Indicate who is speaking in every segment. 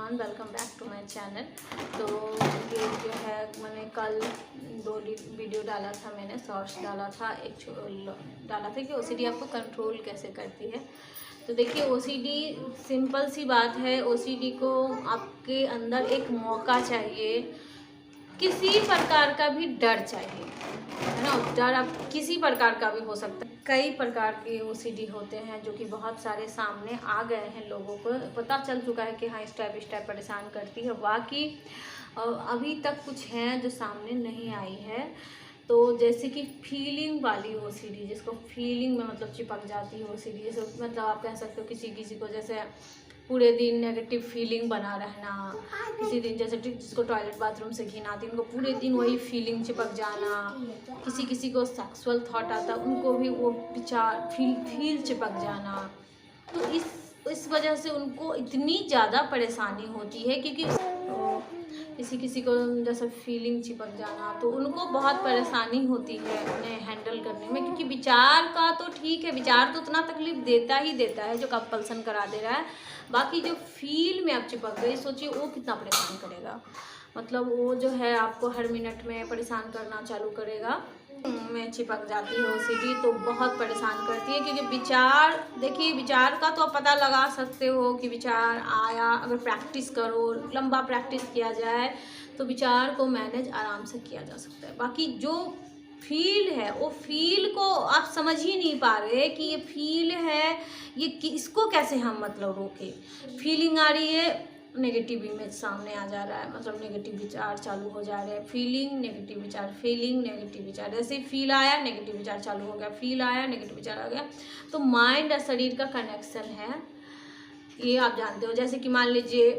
Speaker 1: Everyone, welcome back to my channel. तो ये जो है मैंने कल 2 वीडियो डाला था, मैंने शॉर्ट्स डाला था, डाला था कि ओसीडी आपको कंट्रोल कैसे करती है। तो देखिए ओसीडी सिंपल सी बात है, ओसीडी को आपके अंदर एक मौका चाहिए, किसी प्रकार का भी डर चाहिए, है ना। डर आप किसी प्रकार का भी हो सकता है। कई प्रकार के ओसीडी होते हैं जो कि बहुत सारे सामने आ गए हैं, लोगों को पता चल चुका है कि हाँ इस टाइप परेशान करती है। बाकी अभी तक कुछ हैं जो सामने नहीं आई है। तो जैसे कि फीलिंग वाली ओसीडी, जिसको फीलिंग में मतलब चिपक जाती है ओसीडी, जैसे मतलब आप कह सकते हो किसी को जैसे पूरे दिन नेगेटिव फीलिंग बना रहना, किसी दिन जैसे जिसको टॉयलेट बाथरूम से घिन आती है उनको पूरे दिन वही फीलिंग चिपक जाना, किसी को सेक्सुअल थॉट आता उनको भी वो विचार फील चिपक जाना। तो इस वजह से उनको इतनी ज़्यादा परेशानी होती है, क्योंकि किसी को जैसे फीलिंग चिपक जाना तो उनको बहुत परेशानी होती है उन्हें हैंडल करने में। क्योंकि विचार का तो ठीक है, विचार तो उतना तकलीफ देता ही देता है जो कंपल्सन करा दे रहा है। बाकी जो फील में आप चिपक गए, सोचिए वो कितना परेशान करेगा। मतलब वो जो है आपको हर मिनट में परेशान करना चालू करेगा। में चिपक जाती है ओसीडी तो बहुत परेशान करती है, क्योंकि विचार, देखिए विचार का तो आप पता लगा सकते हो कि विचार आया, अगर प्रैक्टिस करो, लंबा प्रैक्टिस किया जाए तो विचार को मैनेज आराम से किया जा सकता है। बाकी जो फील है वो फील को आप समझ ही नहीं पा रहे कि ये फील है, ये इसको कैसे हम मतलब रोके। फीलिंग आ रही है, नेगेटिव इमेज सामने आ जा रहा है, मतलब नेगेटिव विचार चालू हो जा रहे हैं। फीलिंग नेगेटिव विचार, फीलिंग नेगेटिव विचार, जैसे फील आया नेगेटिव विचार चालू हो गया, फील आया नेगेटिव विचार आ गया। तो माइंड और शरीर का कनेक्शन है, ये आप जानते हो। जैसे कि मान लीजिए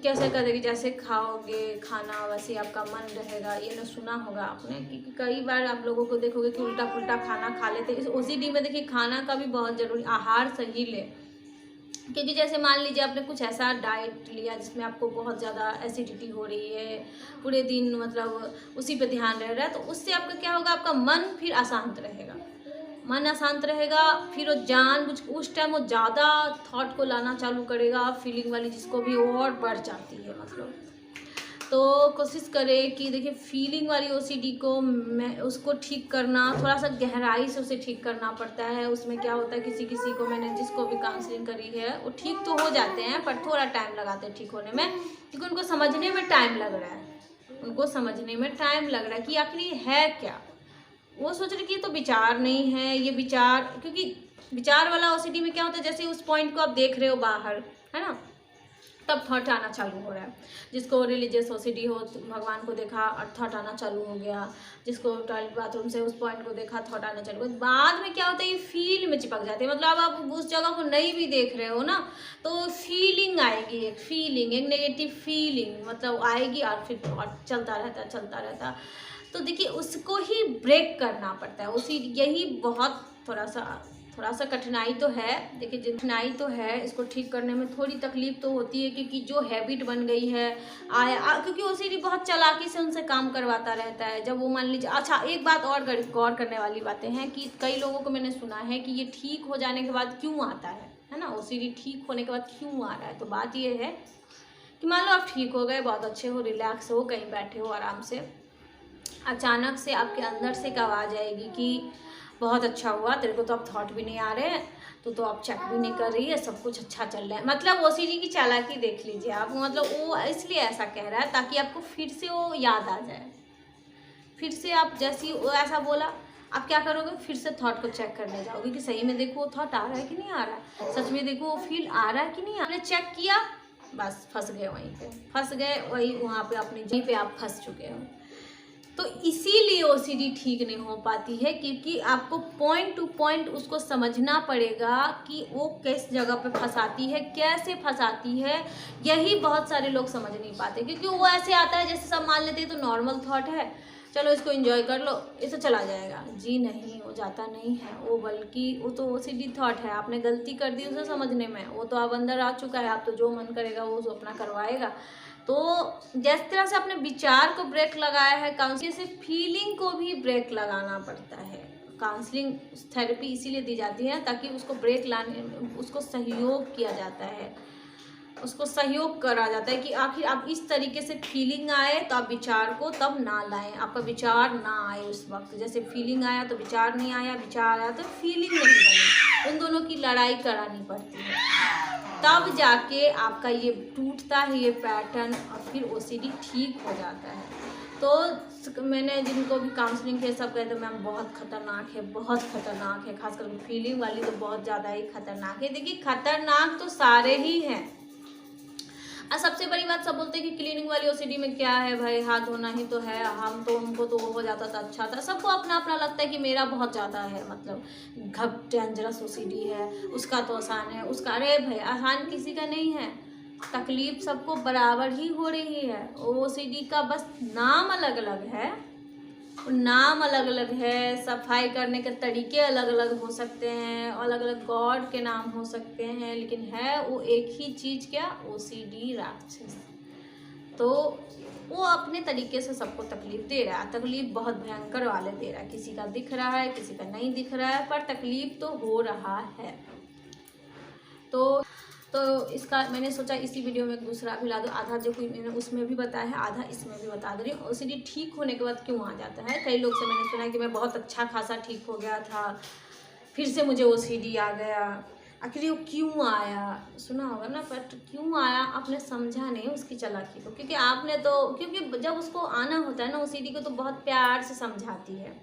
Speaker 1: कैसे करेगी, जैसे खाओगे खाना वैसे आपका मन रहेगा। ये ना सुना होगा आपने कि कई बार आप लोगों को देखोगे कि उल्टा पुल्टा खाना खा लेते हैं। इस ओसीडी में देखिए खाना का भी बहुत ज़रूरी, आहार सही ले। क्योंकि जैसे मान लीजिए आपने कुछ ऐसा डाइट लिया जिसमें आपको बहुत ज़्यादा एसिडिटी हो रही है, पूरे दिन मतलब उसी पे ध्यान रह रहा है, तो उससे आपका क्या होगा, आपका मन फिर अशांत रहेगा। मन अशांत रहेगा, फिर वो जानबूझ उस टाइम वो ज़्यादा थॉट को लाना चालू करेगा, फीलिंग वाली, जिसको भी और बढ़ जाती है मतलब। तो कोशिश करें कि देखिए फीलिंग वाली ओसीडी को मैं उसको ठीक करना, थोड़ा सा गहराई से उसे ठीक करना पड़ता है। उसमें क्या होता है, किसी को मैंने जिसको भी काउंसलिंग करी है वो ठीक तो हो जाते हैं, पर थोड़ा टाइम लगाते हैं ठीक होने में, क्योंकि उनको समझने में टाइम लग रहा है। उनको समझने में टाइम लग रहा है कि आखिर ये है क्या। वो सोच रहे कि ये तो विचार नहीं है, ये विचार, क्योंकि विचार वाला ओसीडी में क्या होता है, जैसे उस पॉइंट को आप देख रहे हो बाहर, है ना, तब थॉट आना चालू हो रहा है। जिसको रिलीजियस ओसीडी हो तो भगवान को देखा और थॉट आना चालू हो गया, जिसको टॉयलेट बाथरूम से उस पॉइंट को देखा थॉट आना चालू हो गया। बाद में क्या होता है, ये फील में चिपक जाते हैं। मतलब अब आप उस जगह को नहीं भी देख रहे हो ना, तो फीलिंग आएगी, एक फीलिंग, एक नेगेटिव फीलिंग मतलब आएगी, और फिर थॉट चलता रहता। तो देखिए उसको ही ब्रेक करना पड़ता है। उसी यही बहुत थोड़ा सा कठिनाई तो है। देखिए कठिनाई तो है, इसको ठीक करने में थोड़ी तकलीफ तो होती है, क्योंकि जो हैबिट बन गई है क्योंकि ओसीडी बहुत चालाकी से उनसे काम करवाता रहता है। जब वो मान लीजिए, अच्छा एक बात और गौर करने वाली बातें हैं कि कई लोगों को मैंने सुना है कि ये ठीक हो जाने के बाद क्यों आता है ना, ओसीडी ठीक होने के बाद क्यों आ रहा है। तो बात ये है कि मान लो आप ठीक हो गए, बहुत अच्छे हो, रिलैक्स हो, कहीं बैठे हो आराम से, अचानक से आपके अंदर से एक आवाज़ आएगी कि बहुत अच्छा हुआ, तेरे को तो अब थॉट भी नहीं आ रहे हैं, तो आप चेक भी नहीं कर रही है, सब कुछ अच्छा चल रहा है। मतलब ओसीडी की चालाकी देख लीजिए आप, मतलब वो इसलिए ऐसा कह रहा है ताकि आपको फिर से वो याद आ जाए। फिर से आप जैसी वो ऐसा बोला, आप क्या करोगे, फिर से थॉट को चेक करने जाओगे कि सही में देखो वो थॉट आ रहा है कि नहीं आ रहा है, सच में देखो वो फील आ रहा है कि नहीं। आपने चेक किया, बस फंस गए, वहीं पे फंस गए, वही वहाँ पे अपनी जगह पे आप फंस चुके हो। तो इसीलिए ओसीडी ठीक नहीं हो पाती है, क्योंकि आपको पॉइंट टू पॉइंट उसको समझना पड़ेगा कि वो किस जगह पे फंसाती है, कैसे फंसाती है। यही बहुत सारे लोग समझ नहीं पाते, क्योंकि वो ऐसे आता है जैसे सब मान लेते हैं तो नॉर्मल थॉट है, चलो इसको एंजॉय कर लो, इसे चला जाएगा। जी नहीं, वो जाता नहीं है वो, बल्कि वो तो ओसीडी थॉट है। आपने गलती कर दी उसे समझने में, वो तो अब अंदर आ चुका है, आप तो जो मन करेगा वो अपना करवाएगा। तो जिस तरह से अपने विचार को ब्रेक लगाया है, काउंसलिंग से फीलिंग को भी ब्रेक लगाना पड़ता है। काउंसलिंग थेरेपी इसीलिए दी जाती है ताकि उसको ब्रेक लाने, उसको सहयोग किया जाता है। उसको सहयोग करा जाता है कि आखिर आप इस तरीके से फीलिंग आए तो आप विचार को तब ना लाएं, आपका विचार ना आए उस वक्त। जैसे फीलिंग आया तो विचार नहीं आया, विचार आया तो फीलिंग नहीं बनी, उन दोनों की लड़ाई करानी पड़ती है, तब जाके आपका ये टूटता है ये पैटर्न और फिर ओसीडी ठीक हो जाता है। तो मैंने जिनको भी काउंसलिंग किया सब कहते हैं मैम बहुत खतरनाक है, बहुत खतरनाक है, खासकर फीलिंग वाली तो बहुत ज़्यादा ही खतरनाक है। देखिए खतरनाक तो सारे ही हैं। और सबसे बड़ी बात सब बोलते हैं कि क्लीनिंग वाली ओसीडी में क्या है भाई, हाथ धोना ही तो है, हम तो उनको तो हो जाता था अच्छा था। सबको अपना अपना लगता है कि मेरा बहुत ज़्यादा है, मतलब घब डेंजरस ओसीडी है, उसका तो आसान है, उसका अरे भाई आसान किसी का नहीं है, तकलीफ सबको बराबर ही हो रही है। ओसीडी का बस नाम अलग अलग है, नाम अलग अलग है, सफाई करने के तरीके अलग अलग हो सकते हैं, अलग अलग गॉड के नाम हो सकते हैं, लेकिन है वो एक ही चीज़, क्या, ओसीडी राक्षस। तो वो अपने तरीके से सबको तकलीफ दे रहा है, तकलीफ बहुत भयंकर वाले दे रहा है, किसी का दिख रहा है किसी का नहीं दिख रहा है, पर तकलीफ तो हो रहा है। तो इसका मैंने सोचा इसी वीडियो में एक दूसरा भी ला दूँ, आधा जो कोई मैंने उसमें भी बताया है, आधा इसमें भी बता दे रही हूँ। ओसीडी ठीक होने के बाद क्यों आ जाता है, कई लोग से मैंने सुना है कि मैं बहुत अच्छा खासा ठीक हो गया था, फिर से मुझे ओसीडी आ गया, आखिर वो क्यों आया, सुना होगा ना, पर क्यों आया आपने समझा नहीं उसकी चालाकी को, क्योंकि आपने तो, क्योंकि जब उसको आना होता है ना ओसीडी को तो बहुत प्यार से समझाती है,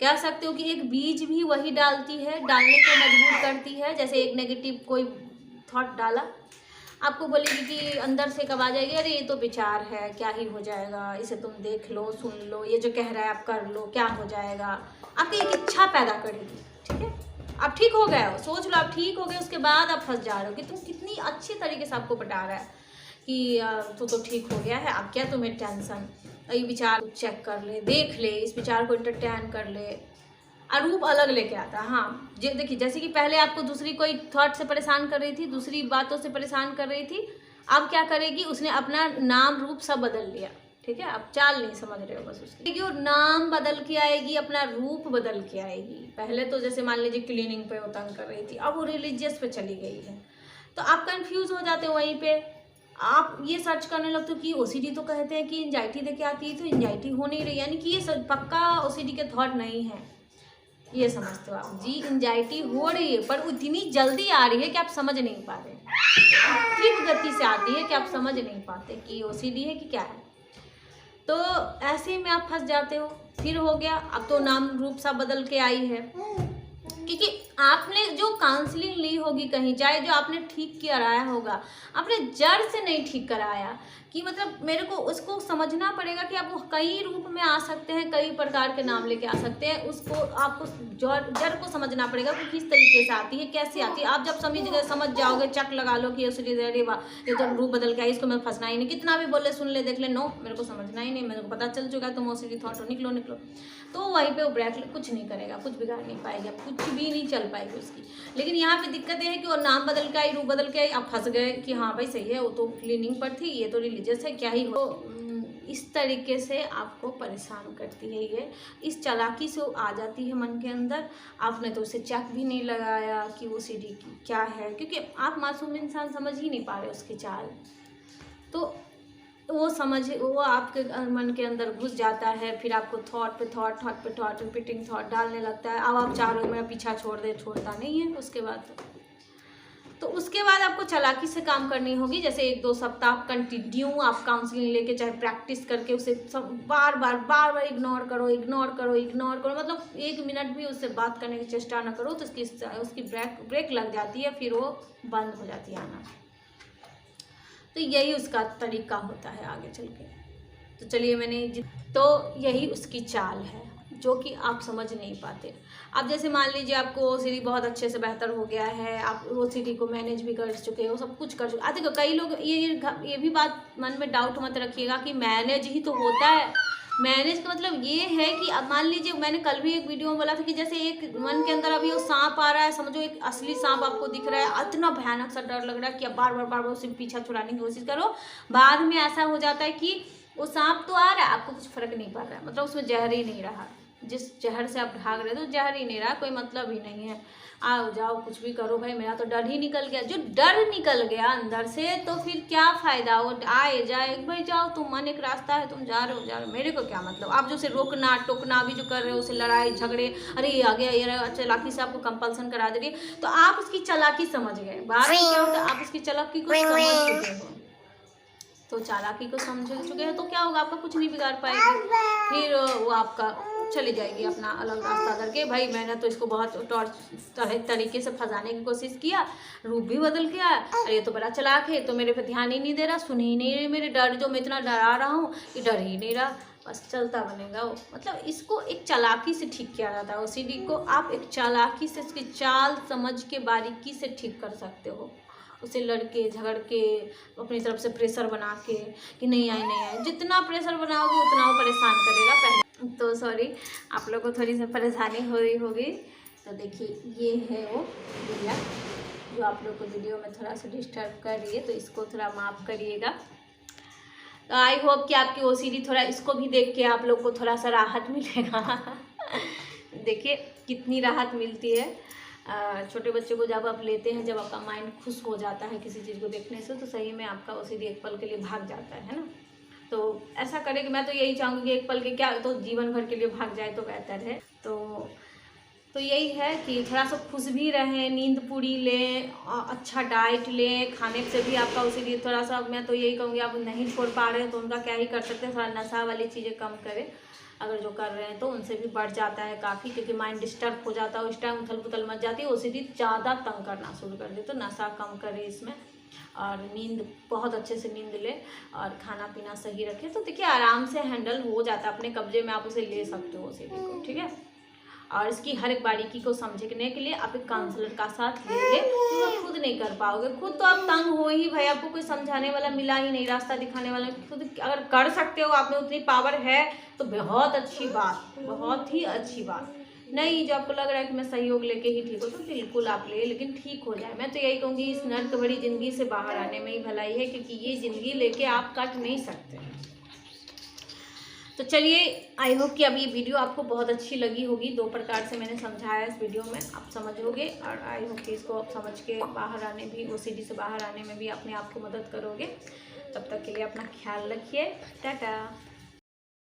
Speaker 1: कह सकते हो कि एक बीज भी वही डालती है, डालने को मजबूर करती है। जैसे एक नेगेटिव कोई थॉट डाला, आपको बोलेगी कि अंदर से कब आ जाएगी, अरे ये तो विचार है, क्या ही हो जाएगा, इसे तुम देख लो सुन लो, ये जो कह रहा है आप कर लो, क्या हो जाएगा, आपकी एक इच्छा पैदा करेगी। ठीक है, आप ठीक हो गए हो, सोच लो आप ठीक हो गए, उसके बाद आप फंस जा रहे हो कि तुम कितनी अच्छी तरीके से आपको बता रहा है कि तू तो ठीक हो गया है, अब क्या तुम्हें टेंशन, ये विचार चेक कर ले, देख ले, इस विचार को इंटरटेन कर ले, रूप अलग लेके आता है। हाँ देखिए, जैसे कि पहले आपको दूसरी कोई थॉट से परेशान कर रही थी, दूसरी बातों से परेशान कर रही थी, अब क्या करेगी, उसने अपना नाम रूप सब बदल लिया। ठीक है, आप चाल नहीं समझ रहे हो बस उसकी, कि वो नाम बदल के आएगी, अपना रूप बदल के आएगी। पहले तो जैसे मान लीजिए क्लीनिंग पे वो तंग कर रही थी, अब वो रिलीजियस पे चली गई है, तो आप कंफ्यूज हो जाते हो। वहीं पे आप ये सर्च करने लगते हो कि ओसीडी तो कहते हैं कि एंजाइटी देके आती है, तो एंजाइटी हो नहीं रही, यानी कि ये पक्का ओसीडी के थॉट नहीं है, ये समझते हो आप जी। एंजाइटी हो रही है पर इतनी जल्दी आ रही है कि आप समझ नहीं पा रहे, तीव्र गति से आती है कि आप समझ नहीं पाते कि ओसीडी है कि क्या है। तो ऐसे में आप फंस जाते हो। फिर हो गया, अब तो नाम रूप सा बदल के आई है, क्योंकि आपने जो काउंसलिंग ली होगी कहीं, चाहे जो आपने ठीक कराया होगा, आपने जड़ से नहीं ठीक कराया, कि मतलब मेरे को उसको समझना पड़ेगा कि आप वो कई रूप में आ सकते हैं, कई प्रकार के नाम लेके आ सकते हैं, उसको आपको जड़ को समझना पड़ेगा कि किस तरीके से आती है, कैसे आती है। आप जब समझ जाओगे, चक लगा लो कि अरे वाह ये तो रूप बदल के आई, इसको मैं फंसना ही नहीं, कितना भी बोले सुन ले देख ले, नो मेरे को समझना ही नहीं, मेरे को पता चल चुका है, तुम ओसीडी थॉट हो, निकलो निकलो, तो वहीं पे वो ब्रेक कुछ नहीं करेगा, कुछ बिगाड़ नहीं पाएगा, कुछ भी नहीं चल पाएगी उसकी। लेकिन यहाँ पे दिक्कत ये है कि वो नाम बदल के आई, रूप बदल के आई, आप फंस गए कि हाँ भाई सही है, वो तो क्लीनिंग पर थी, ये तो रिलीजियस है, क्या ही हो। इस तरीके से आपको परेशान करती है ये, इस चालाकी से वो आ जाती है मन के अंदर। आपने तो उसे चेक भी नहीं लगाया कि वो सीडी क्या है, क्योंकि आप मासूम इंसान समझ ही नहीं पा रहे उसकी चाल, तो वो आपके मन के अंदर घुस जाता है। फिर आपको थॉट पे थॉट रिपीटिंग थॉट डालने लगता है। अब आप चाह रहे हो मेरा पीछा छोड़ दे, छोड़ता नहीं है उसके बाद। तो उसके बाद आपको चालाकी से काम करनी होगी। जैसे 1-2 सप्ताह कंटिन्यू आप काउंसलिंग लेके, चाहे प्रैक्टिस करके उसे बार बार इग्नोर करो, मतलब 1 मिनट भी उससे बात करने की चेष्टा ना करो, तो उसकी ब्रेक लग जाती है, फिर वो बंद हो जाती है आना। तो यही उसका तरीका होता है आगे चल के। तो चलिए तो यही उसकी चाल है जो कि आप समझ नहीं पाते। अब जैसे मान लीजिए आपको ओसीडी बहुत अच्छे से बेहतर हो गया है, आप ओसीडी को मैनेज भी कर चुके हो, सब कुछ कर चुके। देखो कई लोग ये भी बात मन में डाउट मत रखिएगा कि मैनेज ही तो होता है। मैनेज का मतलब ये है कि अब मान लीजिए, मैंने कल भी एक वीडियो में बोला था कि जैसे एक मन के अंदर अभी वो सांप आ रहा है, समझो एक असली सांप आपको दिख रहा है, इतना भयानक सा डर लग रहा है कि अब बार बार उसे पीछा छुड़ाने की कोशिश करो। बाद में ऐसा हो जाता है कि वो सांप तो आ रहा है, आपको कुछ फर्क नहीं पड़ रहा है, मतलब उसमें जहर ही नहीं रहा, जिस जहर से आप भाग रहे हो तो जहर ही नहीं रहा, कोई मतलब ही नहीं है। आओ जाओ कुछ भी करो भाई, मेरा तो डर ही निकल गया। जो डर निकल गया अंदर से तो फिर क्या फ़ायदा, वो आए जाए भाई, जाओ तुम, मन एक रास्ता है, तुम जा रहे हो, मेरे को क्या मतलब। आप जो उसे रोकना टोकना अभी जो कर रहे हो, उसे लड़ाई झगड़े, अरे ये आ गया ये चालाकी से आपको कंपल्सन करा दे रही है, तो आप उसकी चालाकी समझ गए। बात क्या होता है, आप उसकी चालाकी को समझ चुके हो, तो चालाकी को समझ चुके हैं तो क्या होगा, आपका कुछ नहीं बिगाड़ पाएगी। फिर वो आपका चली जाएगी अपना अलग रास्ता करके। भाई मैंने तो इसको बहुत तरीके से फंसाने की कोशिश किया, रूप भी बदल गया, अरे ये तो बड़ा चालाक है, तो मेरे पे ध्यान ही नहीं दे रहा, सुन ही नहीं रही मेरे डर, जो मैं इतना डरा रहा हूँ ये डर ही नहीं रहा, बस चलता बनेगा वो। मतलब इसको एक चालाकी से ठीक किया जाता है। ओसीडी को आप एक चालाकी से, इसकी चाल समझ के बारीकी से ठीक कर सकते हो। उसे लड़के झगड़ के अपनी तरफ से प्रेशर बना के कि नहीं आए, जितना प्रेशर बनाओगे उतना वो परेशान करेगा। पहले तो सॉरी, आप लोग को थोड़ी सी परेशानी हो रही होगी। तो देखिए ये है वो भैया जो आप लोग को वीडियो में थोड़ा सा डिस्टर्ब कर रही है, तो इसको थोड़ा माफ़ करिएगा। तो आई होप कि आपकी ओसीडी थोड़ा, इसको भी देख के आप लोग को थोड़ा सा राहत मिलेगा। देखिए कितनी राहत मिलती है छोटे बच्चे को जब आप लेते हैं, जब आपका माइंड खुश हो जाता है किसी चीज़ को देखने से, तो सही में आपका ओसीडी एक पल के लिए भाग जाता है ना। तो ऐसा करें कि मैं तो यही चाहूँगी कि एक पल के क्या तो जीवन भर के लिए भाग जाए तो बेहतर है। तो यही है कि थोड़ा सा खुश भी रहें, नींद पूरी लें, अच्छा डाइट लें, खाने से भी आपका ओसीडी थोड़ा सा, मैं तो यही कहूँगी आप नहीं छोड़ पा रहे हैं तो उनका क्या ही कर सकते हैं, थोड़ा नशा वाली चीज़ें कम करें। अगर जो कर रहे हैं तो उनसे भी बढ़ जाता है काफ़ी, क्योंकि माइंड डिस्टर्ब हो जाता है उस टाइम, उथल पुथल मच जाती है, ओसीडी ज़्यादा तंग करना शुरू कर दे। तो नशा कम करें इसमें, और नींद बहुत अच्छे से नींद ले, और खाना पीना सही रखें, तो देखिए आराम से हैंडल हो जाता है, अपने कब्जे में आप उसे ले सकते हो ओसीडी को, ठीक है। और इसकी हर एक बारीकी को समझने के लिए आप एक काउंसलर का साथ ले लें, तो आप खुद नहीं कर पाओगे, खुद तो आप तंग हो ही भाई, आपको कोई समझाने वाला मिला ही नहीं, रास्ता दिखाने वाला। खुद अगर कर सकते हो, आप में उतनी पावर है तो बहुत अच्छी बात, बहुत ही अच्छी बात। नहीं जो आपको लग रहा है कि मैं सहयोग लेके ही ठीक हो, तो बिल्कुल आप ले, लेकिन ठीक हो जाए। मैं तो यही कहूँगी इस नर्क भरी ज़िंदगी से बाहर आने में ही भलाई है, क्योंकि ये ज़िंदगी लेके आप कट नहीं सकते। तो चलिए, आई होप कि अब ये वीडियो आपको बहुत अच्छी लगी होगी। 2 प्रकार से मैंने समझाया इस वीडियो में, आप समझोगे, और आई होप कि इसको आप समझ के बाहर आने भी, ओसीडी से बाहर आने में भी अपने आप को मदद करोगे। तब तक के लिए अपना ख्याल रखिए, टाटा।